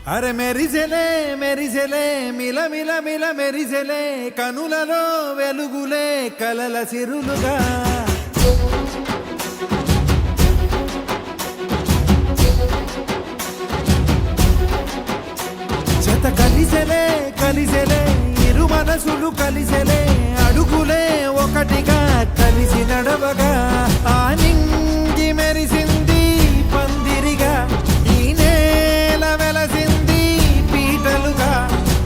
అరే మెరిసెలే మెరిసెలే మిల మిల మిల మెరిసెలే కనులలో వెలుగులే కలల సిరులుగా జత కలిసెలే కలిసెలే ఇరు మనసులు కలిసెలే అడుగులే ఒకటిగా కలిసి నడవగా ఆ నింగి మెరిసింది పందిరిగా ఈ నేల వెలసింది పీటలుగా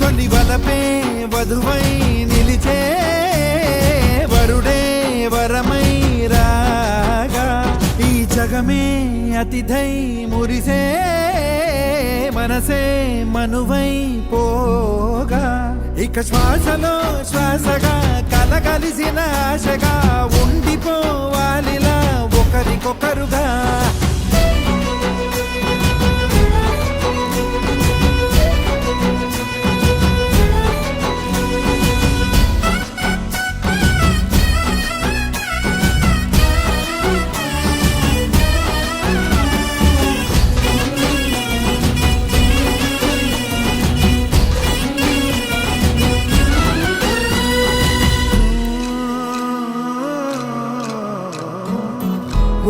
తొలి వలపే వధువై నిలిచే వరుడే వరమై రాగా ఈ జగమే అతిథై మురిసే మనసే మనువై పోగా ఇక శ్వాసలో శ్వాసగా కలగలిసిన ఆశగా ఉండిపోవాలిలా ఒకరికొకరుగా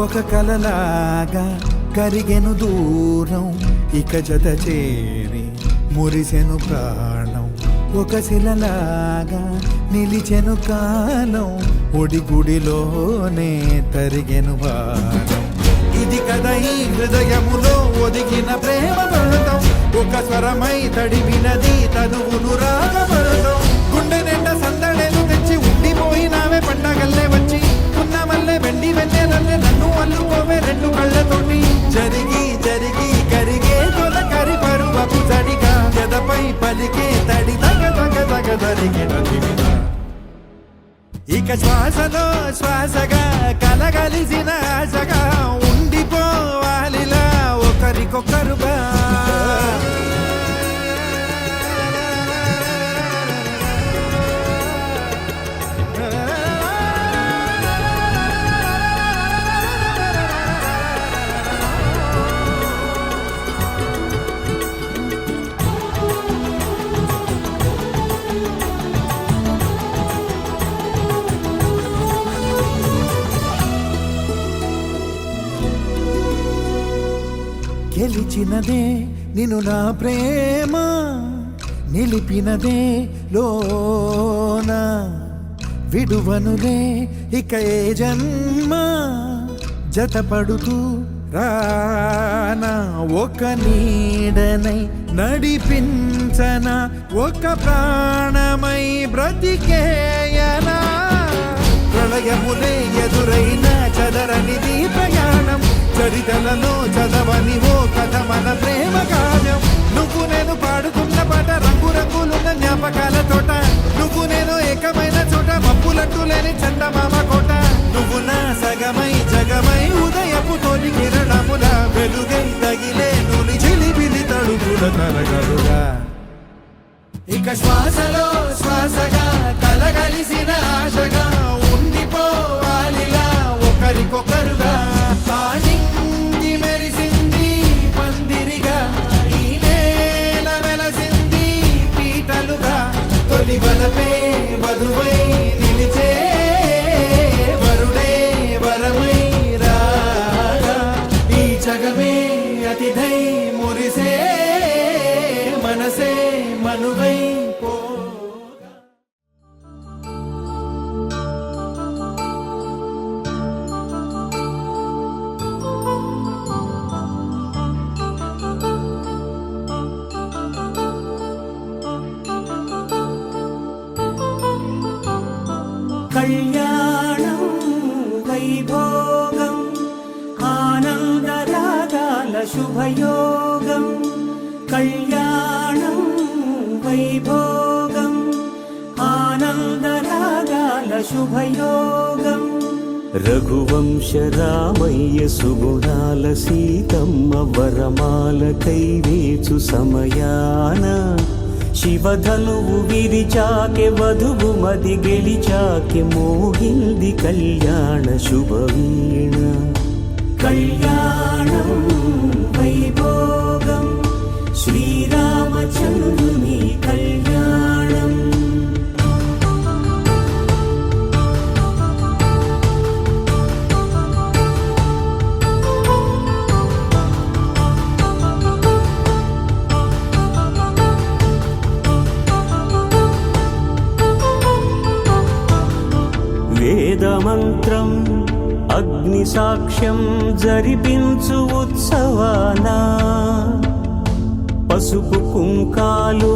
ఒక కలలాగా కరిగెను దూరం ఇక జత చేరి మురిసెను ప్రాణం ఒక శిలలాగా నిలిచెను కాలం ఒడిగుడిలోనే తరిగెను వారం ఇది కదా ఈ హృదయములో ఒదిగిన ప్రేమ పడతాం ఒక స్వరమై తడివినది తనువును రాగపడతాం గుండె నిండా సందడేలు తెచ్చి ఉండిపోయినావే పండగల్లే వచ్చి ఉన్న మల్లె వెండి వెన్నెలల్లే నన్ను అల్లుకోవే రెండు కళ్ళతోటి జరిగి జరిగి కరిగే తొలకరి పరువపు తడిగా గదపై పలికే తడి తగ తగ తగ తరిగిన ఇక శ్వాసలో శ్వాసగా కలగలిసిన ఆశగా ఉండిపోవాలిలా ఒకరికొకరుగా గెలిచినదే నిన్ను నా ప్రేమ నిలిపినదే లోన విడువనులే ఇక ఏ జన్మ జతపడుతూ రానా ఒక నీడనై నడిపించన ఒక ప్రాణమై బ్రతికేయనా ప్రళయములే ఎదురైన చదరనిది ప్రయాణం చరితలలో చదవని ఓ కథ మన ప్రేమ కావ్యం నువ్వు నేను పాడుతున్న పాట రంగు రంగులున్న జ్ఞాపకాల తోట నువ్వు నేను ఏకమైన చోట మప్పులట్టు లేని చందమామ కోట నువ్వు నా సగమై జగమై ఉదయపు తోలి కిరణముల వెలుగై తగిలే నులి చిలిబిలి తడుపుల తరగలుగా ఇక శ్వాసలో శ్వాసగా కలగలిసిన ఆశగా ఉండిపోవాలిలా ఒకరికొకరుగా నింగి మెరిసింది పందిరిగా ఈ నేల వెలసింది పీటలుగా తొలి వలపే వధువై నిలిచే వరుడే వరమై రాగా ఈ జగమే అతిథై మురిసే మనసే మనువై కళ్యాణం వైభోగం ఆనందరాగాల శుభయోగం కళ్యాణం వైభోగం ఆనందరాగాల శుభయోగం రఘువంశ రామయ్య సుగుణాల సీతమ్మ వరమాల కైవేచు సమయాన శివధనువు విరిచాకె వధువు మది గెలిచాకె మోగింది కళ్యాణ శుభవీణ కళ్యాణం వైభోగం శ్రీరామచంద్రుని కళ్యాణం. వేదమంత్రం అగ్ని సాక్ష్యం జరిపించు ఉత్సవాన పసుపు కుంకాలు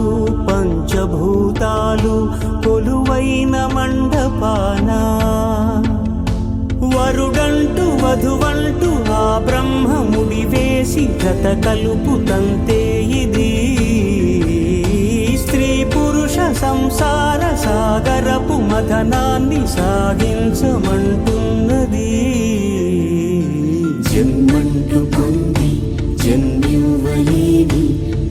పంచభూతాలు కొలువైన మండపాన వరుడంటూ వధువంటూ ఆ బ్రహ్మముడి వేసి జత కలుపుతంతే ఇది స్త్రీ పురుష సంసార సాగరపు మథనాన్ని సాగించమంటున్నది. జన్మంటూ పొంది జన్మివ్వలేని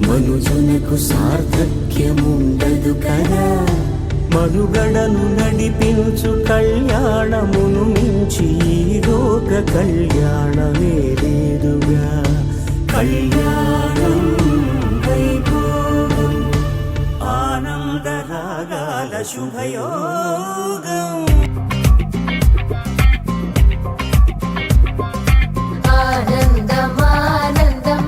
మనుజునకు సార్థక్యముండదు కదా. మనుగడను నడిపించు కళ్యాణమును మించి ఈ లోక కళ్యాణమే లేదుగా. కళ్యాణం వైభోగం ఆనందరాగాల శుభయోగం. ఆనందం ఆనందం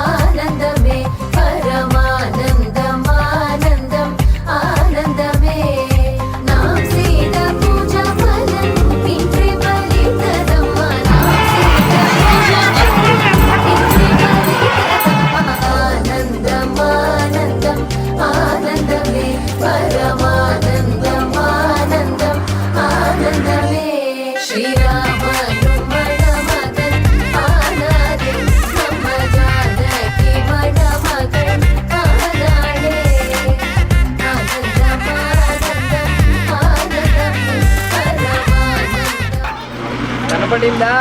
ఆనందమే పరమానందం ఆనందం ఆనందమే నాం సీత పూజ ఫలం ఇంద్రి బలితదమ్మ ఆనందం ఆనందం ఆనందమే పరమానందం ఆనందం ఆనందమే శ్రీరామను మణమగన్ ఆనాడే నమ్మ జానకి మణమగన్ ఆనాడే ఆనందం ఆనందం ఆనందమే పరమానందం కనపడిందా?